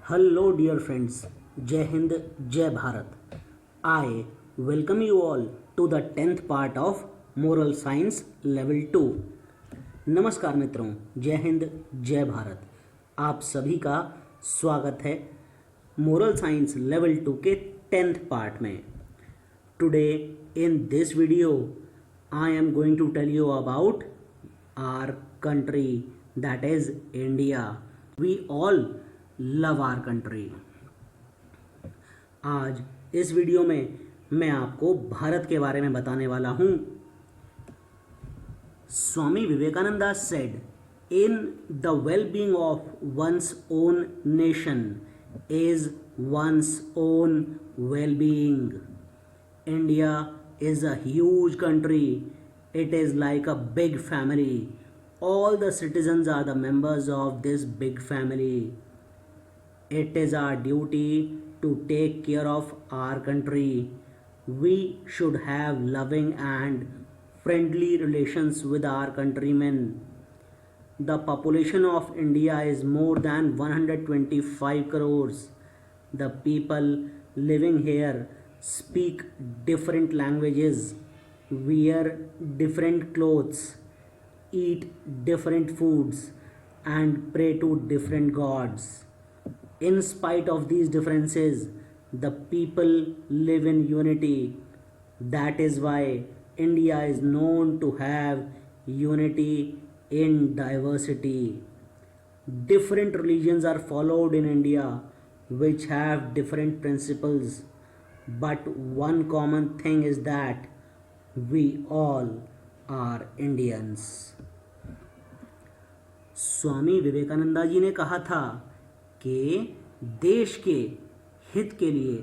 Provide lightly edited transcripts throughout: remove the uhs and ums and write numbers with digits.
Hello, dear friends. Jai Hind, Jai Bharat. I welcome you all to the 10th part of Moral Science Level 2. नमस्कार मित्रों, जय हिंद, जय भारत. आप सभी का स्वागत है मोरल साइंस लेवल 2 के 10th पार्ट में. Today in this video I am going to tell you about our country, that is India. We all love our country. आज इस वीडियो में मैं आपको भारत के बारे में बताने वाला हूँ. Swami Vivekananda said, in the well being of one's own nation is one's own well-being. India is a huge country. It is like a big family. All the citizens are the members of this big family. It is our duty to take care of our country. We should have loving and friendly relations with our countrymen. The population of India is more than 125 crores. The people living here speak different languages, wear different clothes, eat different foods, and pray to different gods. In spite of these differences, the people live in unity. That is why India is known to have unity in diversity. Different religions are followed in India which have different principles, but one common thing is that we all are Indians. स्वामी विवेकानंदा जी ने कहा था कि देश के हित के लिए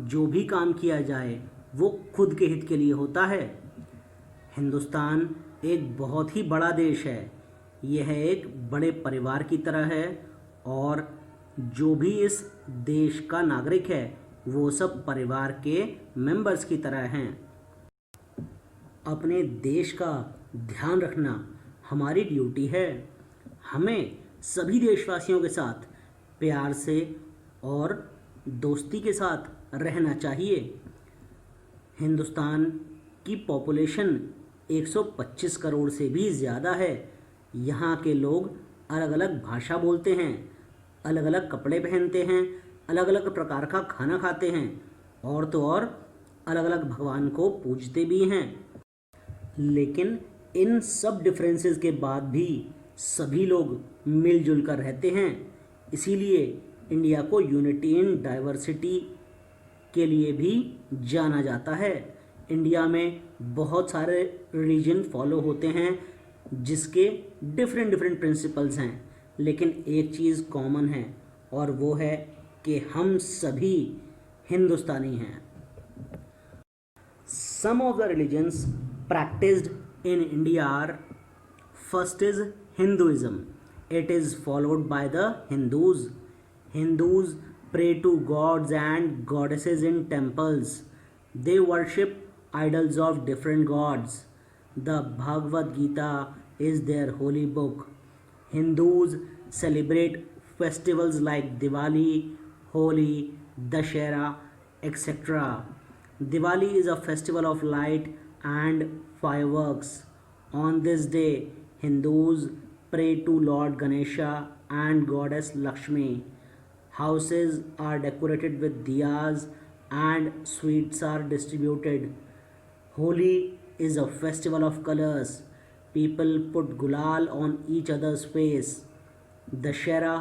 जो भी काम किया जाए वो खुद के हित के लिए होता है. हिंदुस्तान एक बहुत ही बड़ा देश है. यह एक बड़े परिवार की तरह है और जो भी इस देश का नागरिक है वो सब परिवार के मेंबर्स की तरह हैं. अपने देश का ध्यान रखना हमारी ड्यूटी है. हमें सभी देशवासियों के साथ प्यार से और दोस्ती के साथ रहना चाहिए. हिंदुस्तान की पॉपुलेशन 125 करोड़ से भी ज़्यादा है. यहाँ के लोग अलग अलग भाषा बोलते हैं, अलग अलग कपड़े पहनते हैं, अलग अलग प्रकार का खाना खाते हैं और तो और अलग अलग भगवान को पूजते भी हैं. लेकिन इन सब डिफरेंसेस के बाद भी सभी लोग मिलजुल कर रहते हैं. इसीलिए इंडिया को यूनिटी इन डाइवर्सिटी के लिए भी जाना जाता है. इंडिया में बहुत सारे रिलीजन फॉलो होते हैं जिसके डिफरेंट डिफरेंट प्रिंसिपल्स हैं, लेकिन एक चीज़ कॉमन है और वो है कि हम सभी हिंदुस्तानी हैं. Some of the religions practiced in India are: first is Hinduism. It is followed by the Hindus. Hindus pray to gods and goddesses in temples. They worship idols of different gods. The Bhagavad Gita is their holy book. Hindus celebrate festivals like Diwali, Holi, Dashera, etc. Diwali is a festival of light and fireworks. On this day, Hindus pray to Lord Ganesha and Goddess Lakshmi. Houses are decorated with diyas and sweets are distributed. Holi is a festival of colors. People put gulal on each other's face. Dashera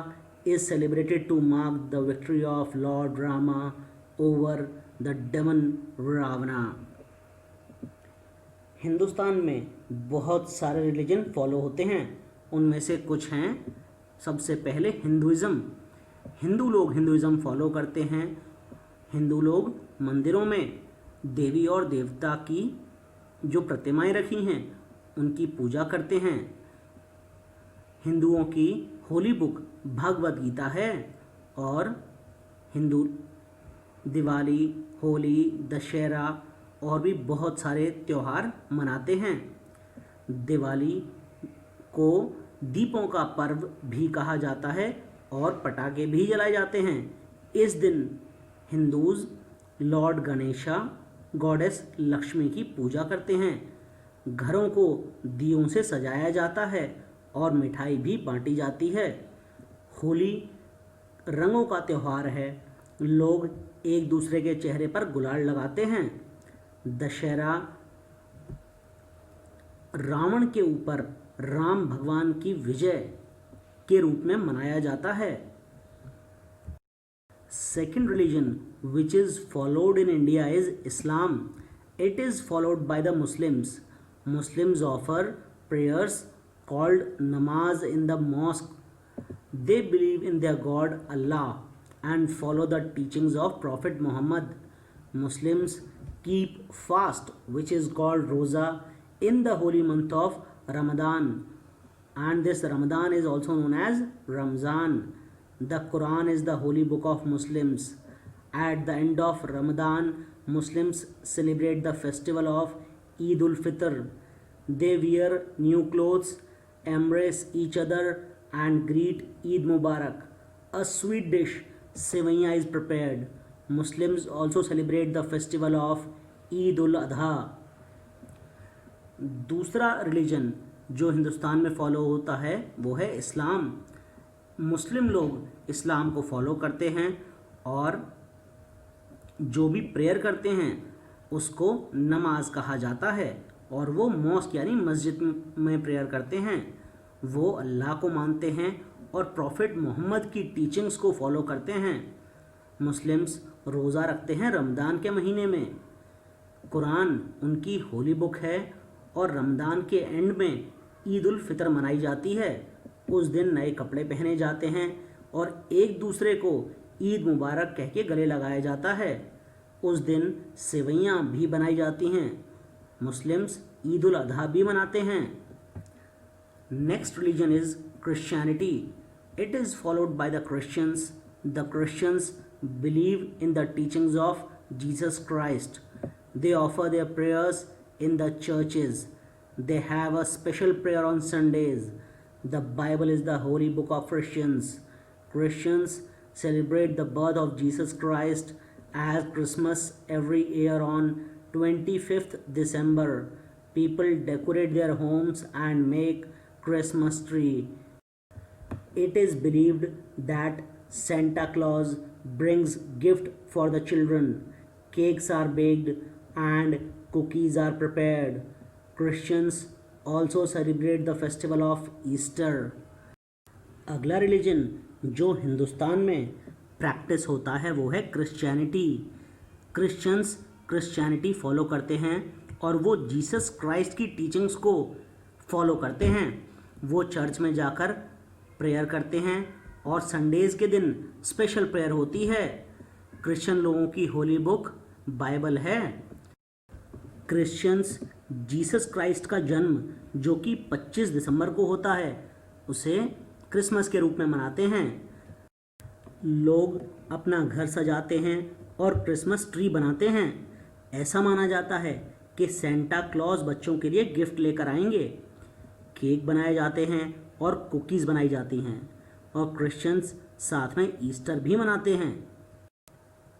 is celebrated to mark the victory of Lord Rama over the demon Ravana. Hindustan में बहुत सारे religion follow होते हैं. उनमें से कुछ हैं. सबसे पहले हिंदुइज़्म. हिंदू लोग हिंदुइज़्म फॉलो करते हैं. हिंदू लोग मंदिरों में देवी और देवता की जो प्रतिमाएं रखी हैं उनकी पूजा करते हैं. हिंदुओं की होली बुक भगवद गीता है और हिंदू दिवाली, होली, दशहरा और भी बहुत सारे त्यौहार मनाते हैं. दिवाली को दीपों का पर्व भी कहा जाता है और पटाखे भी जलाए जाते हैं। इस दिन Hindus Lord Ganesha, goddess Lakshmi की पूजा करते हैं। घरों को दियों से सजाया जाता है और मिठाई भी बांटी जाती है। होली रंगों का त्यौहार है। लोग एक दूसरे के चेहरे पर गुलाल लगाते हैं। दशहरा रावण के ऊपर राम भगवान की विजय के रूप में मनाया जाता है। Second religion which is followed in India is Islam. It is followed by the Muslims. Muslims offer prayers called namaz in the mosque. They believe in their God Allah and follow the teachings of Prophet Muhammad. Muslims keep fast, which is called Roza, in the holy month of Ramadan, and this Ramadan is also known as Ramzan. The Quran is the holy book of Muslims. At the end of Ramadan, Muslims celebrate the festival of Eid ul-Fitr. They wear new clothes, embrace each other and greet Eid Mubarak. A sweet dish, sevaiya, is prepared. Muslims also celebrate the festival of Eid ul-Adha. दूसरा religion जो हिंदुस्तान में follow होता है वो है इस्लाम। मुस्लिम लोग इस्लाम को follow करते हैं और जो भी प्रेयर करते हैं उसको नमाज कहा जाता है, और वो मॉस्क यानी मस्जिद में प्रेयर करते हैं। वो अल्लाह को मानते हैं और प्रॉफिट मोहम्मद की टीचिंग्स को फॉलो करते हैं। मुस्लिम्स रोज़ा रखते हैं रमज़ान के महीने में। कुरान उनकी होली बुक है और रमज़ान के एंड में ईद उल फितर मनाई जाती है। उस दिन नए कपड़े पहने जाते हैं और एक दूसरे को ईद मुबारक कह के गले लगाया जाता है। उस दिन सेवइयाँ भी बनाई जाती हैं। मुस्लिम्स ईद उल अधा भी मनाते हैं। Next religion is Christianity. It is followed by the Christians. The Christians believe in the teachings of Jesus Christ. They offer there prayers in the churches. They have a special prayer on Sundays. The Bible is the holy book of Christians. Christians celebrate the birth of Jesus Christ as Christmas every year on 25th December. People decorate their homes and make Christmas tree. It is believed that Santa Claus brings gift for the children. Cakes are baked and cookies are prepared. Christians also celebrate the festival of Easter. अगला religion जो हिंदुस्तान में practice होता है वो है Christianity. Christians Christianity follow करते हैं और वो जीसस क्राइस्ट की टीचिंग्स को फॉलो करते हैं. वो चर्च में जाकर प्रेयर करते हैं और संडेज़ के दिन स्पेशल प्रेयर होती है. क्रिश्चियन लोगों की होली बुक बाइबल है. क्रिश्चियंस जीसस क्राइस्ट का जन्म जो कि 25 दिसंबर को होता है उसे क्रिसमस के रूप में मनाते हैं. लोग अपना घर सजाते हैं और क्रिसमस ट्री बनाते हैं. ऐसा माना जाता है कि सेंटा क्लॉज बच्चों के लिए गिफ्ट लेकर आएंगे. केक बनाए जाते हैं और कुकीज़ बनाई जाती हैं और क्रिश्चियंस साथ में ईस्टर भी मनाते हैं.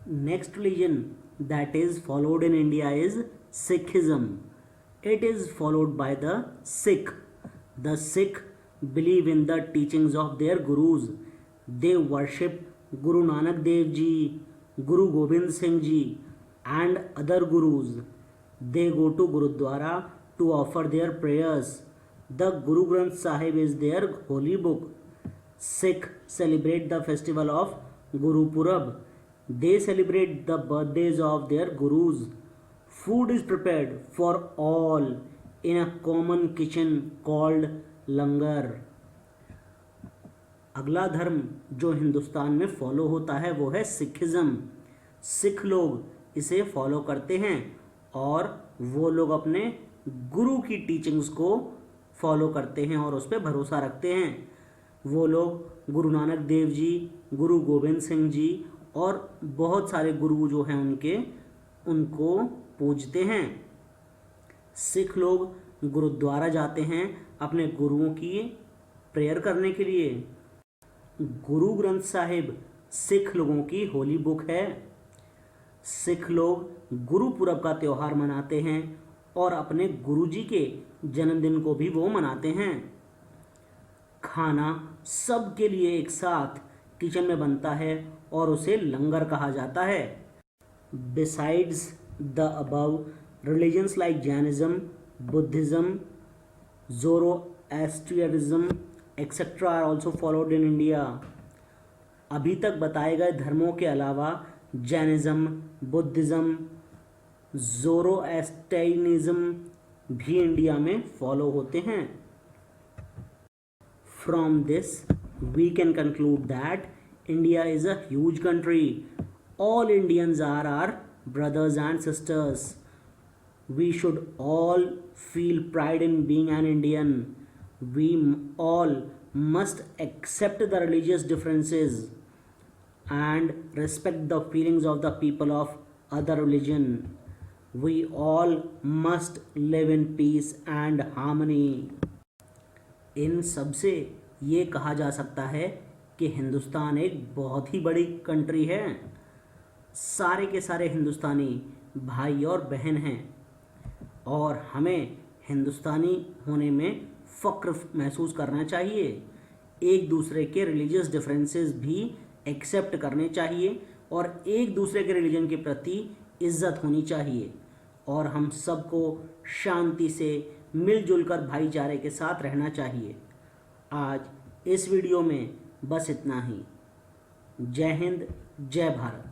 Next religion that is followed in India is Sikhism. It is followed by the Sikh. The Sikh believe in the teachings of their gurus. They worship Guru Nanak Dev Ji, Guru Gobind Singh Ji and other gurus. They go to Gurudwara to offer their prayers. The Guru Granth Sahib is their holy book. Sikh celebrate the festival of Guru Purab. They celebrate the birthdays of their gurus. Food is prepared for all in a common kitchen called langar. अगला धर्म जो हिंदुस्तान में follow होता है वो है Sikhism. Sikh लोग इसे फॉलो करते हैं और वो लोग अपने गुरु की टीचिंग्स को फॉलो करते हैं और उस पर भरोसा रखते हैं. वो लोग गुरु नानक देव जी, गुरु गोविंद सिंह जी और बहुत सारे गुरु जो हैं उनको पूजते हैं. सिख लोग गुरुद्वारा जाते हैं अपने गुरुओं की प्रेयर करने के लिए. गुरु ग्रंथ साहिब सिख लोगों की होली बुक है। सिख लोग गुरुपुरब का त्यौहार मनाते हैं और अपने गुरुजी के जन्मदिन को भी वो मनाते हैं। खाना सबके लिए एक साथ किचन में बनता है और उसे लंगर कहा जाता है। Besides the above, religions like Jainism, Buddhism, Zoroastrianism etcetera are also followed in India. अभी तक बताए गए धर्मों के अलावा जैनिज्म, बुद्धिज्म, ज़ोरोएस्ट्रियनिज्म भी इंडिया में फॉलो होते हैं। From this, we can conclude that India is a huge country. All Indians are our brothers and sisters. We should all feel pride in being an Indian. We all must accept the religious differences and respect the feelings of the people of other religion. We all must live in peace and harmony. इन सब से ये कहा जा सकता है कि हिंदुस्तान एक बहुत ही बड़ी कंट्री है। सारे के सारे हिंदुस्तानी भाई और बहन हैं और हमें हिंदुस्तानी होने में फ़ख्र महसूस करना चाहिए। एक दूसरे के रिलीजियस डिफरेंसेस भी एक्सेप्ट करने चाहिए और एक दूसरे के रिलीजन के प्रति इज्जत होनी चाहिए और हम सबको शांति से मिलजुल कर भाईचारे के साथ रहना चाहिए। आज इस वीडियो में बस इतना ही। जय हिंद, जय भारत।